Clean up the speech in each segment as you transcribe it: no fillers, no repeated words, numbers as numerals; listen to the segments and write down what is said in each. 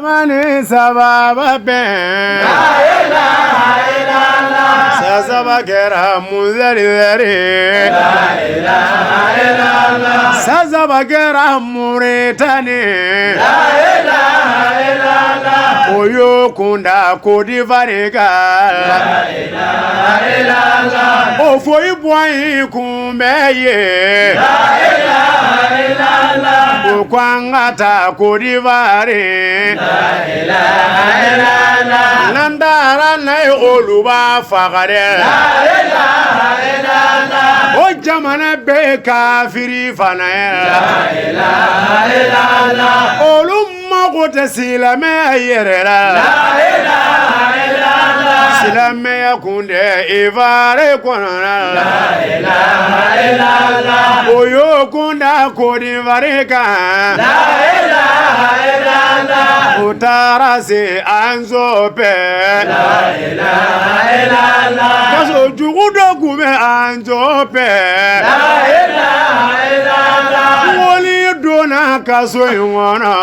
Mani sababa ben La ilaha illallah Sazaba kera muzari La ilaha illallah Sazaba kera muritani La ilaha illallah Oyo kunda kodivariga La ilaha illallah Ofo ibwai kumbeye La ilaha illallah Okwangata kodivari La ilaha illallah Nandara nay oluba fagare La ilaha illallah O jamana be kafiri fana La ilaha illallah Olumma gote silame ayerera La ilaha illallah Silame yakunde ivare konona La ilaha illallah Oyo kunda kodivareka La ilaha illallah Utarase anzope La ilaha illallah Kaso jugudo gume anzope La ilaha illallah Woli dona kaso iwana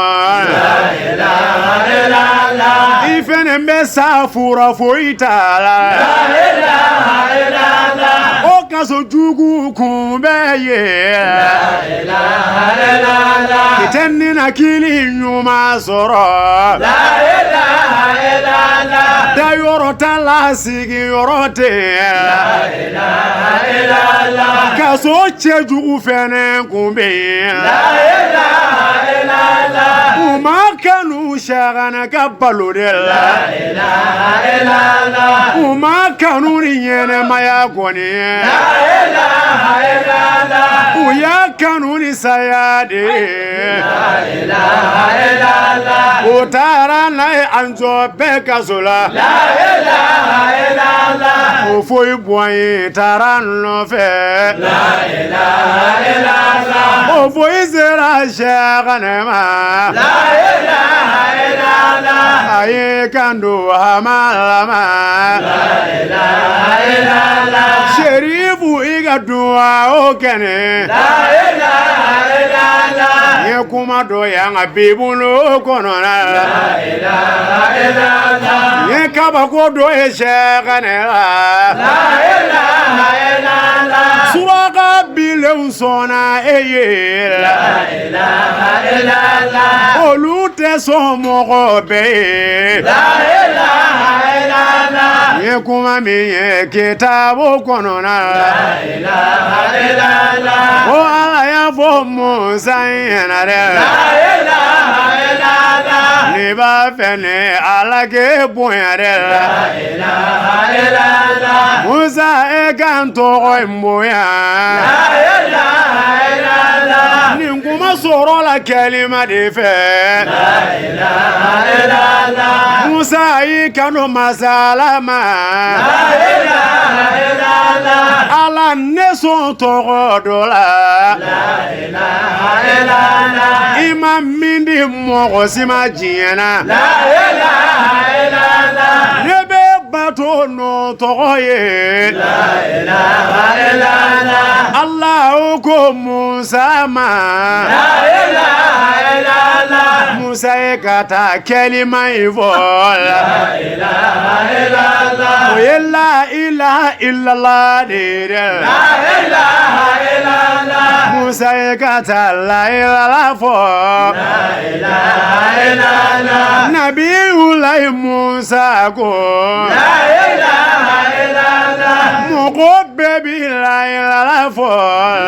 La ilaha illallah Ifene mesa fura foitala La ilaha illallah O kaso jugu kumbeye La ilaha illallah Kiteni na kili nyuma soro La ilaha illallah Da yorota la sigi yorote La ilaha illallah Kaso cheju ufene kumbe La ilaha illallah Umakanu shagana kabalode La ilaha illallah Umakanu rinyene mayagoni La ilaha illallah Uyakanu ni sayade La ilaha illallah Utara na anzo pekazola La ilaha illallah Ofo ibwai taran fe La ilaha illallah Ofo izera shaganema La ilaha illallah Aye kando hamalama La ilaha illallah Sherifu igadua okene La ilaha illallah Yekuma do yanga bibuno konona La ilaha illallah Yekaba kodo eshaganela La ilaha illallah Suraka bile usona eye La ilaha illallah Olute somogo be La ilaha illallah Yekuma miye kitabo konona La ilaha illallah O ala ya fo Musa yenare La ilaha illallah Niba fene ala ke boyare La ilaha illallah Musa ekanto imboya La ilaha illallah Ninguma soro la kelima de fe La ilaha illallah Musa ikano masalama La ilaha illallah Ala neso togodola La ilaha illallah Imam mindi mogo sima jiena La ilaha illallah Nebe bato no togoye La ilaha illallah Allah ko Musa ma La ilaha illallah Musa ekata kelima ivol La ilaha illallah O la ilaha illallah La ilaha illallah Musa ekata la ilaha fo La ilaha illallah Nabi ulai Musa ko La ilaha illallah Moko baby la ilaha fo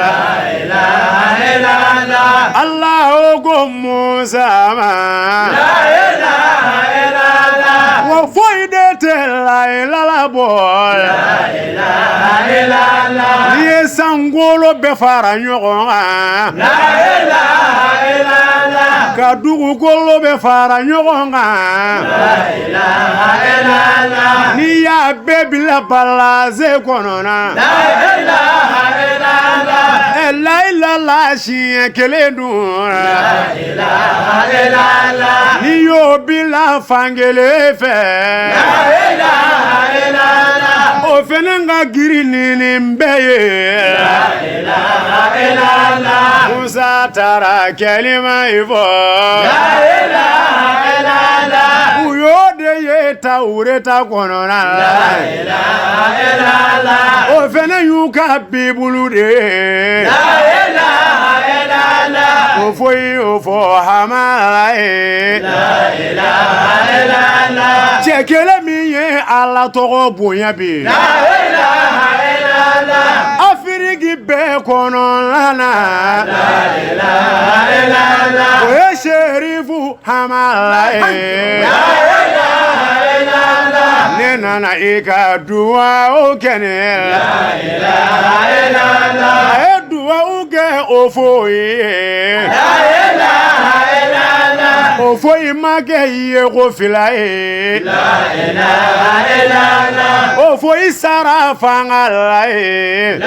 La ilaha illallah Allah ko Musa ma La ilaha illallah Wa foidete la ilaha bo La ilaha illallah Yesangolo befara nyogonga La ilaha illallah Kadugu golo befara nyogonga La ilaha illallah Niya baby la balaze konona La ilaha illallah La ilaha shiye keledu La ilaha illallah Niyo bila fangele fe La ilaha illallah O fenenga girini mbeye La ilaha illallah Musa tara kelima ivo La ilaha illallah ureta kɔnɔna la o fɛnɛ y'u ka bibulu de o foyi o fɔ Hamala ye cɛ kelen min ye Ala tɔgɔ bonya bi Afiriki bɛɛ kɔnɔna na o ye Serifu Hamala ye ne nana I ka duwawu kɛ ne la a ye duwawu kɛ o foyi o foyi ma kɛ I ye ko fila ye o foyi sara fanga la ye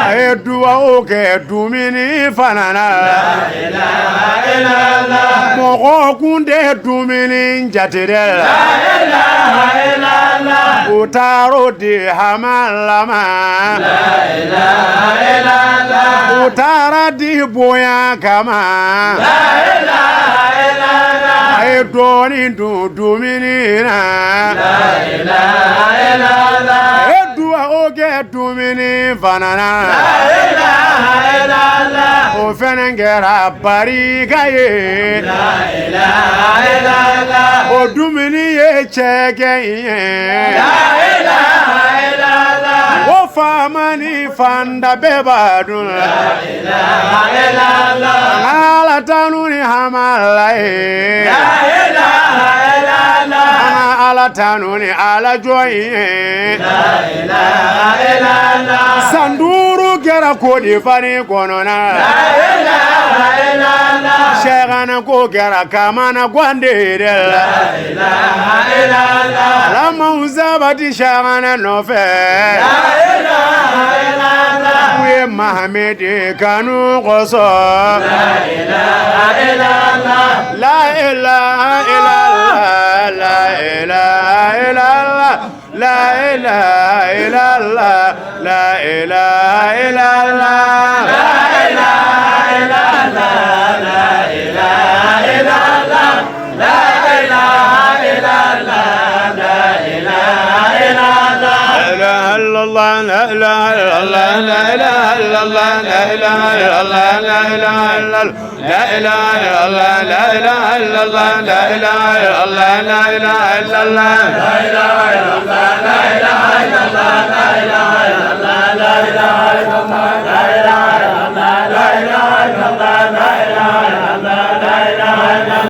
a ye duwawu kɛ dumuni fana na mɔgɔ kun tɛ dumuni jate dɛ o taar'o di Hamala ma o taara di bonya kama a ye dɔɔnin dun dumuni na a ye duwawu kɛ dumuni fana na o fɛnɛ kɛra barika ye o dumuni ye cɛ kɛ ye o faama ni fanda bɛɛ b'a dun Ala tanu ni Hamala ye Ala tanu ni Ala jɔn ye san 5 kɛra Côte d'Ivoire kɔnɔna Sɛgana ko kɛra Kamana Gwande de la Mawuzabati Sɛgana nɔfɛ u ye Mahamedi kanu kɔsɔn la ilaha illallah la ilaha illallah la ilaha illallah la ilaha illallah la ilaha illallah la ilaha illallah la ilaha illallah la ilaha illallah la ilaha illallah la ilaha illallah la ilaha illallah la ilaha illallah la ilaha illallah la ilaha illallah la ilaha illallah la ilaha illallah la ilaha illallah la ilaha illallah la ilaha illallah la ilaha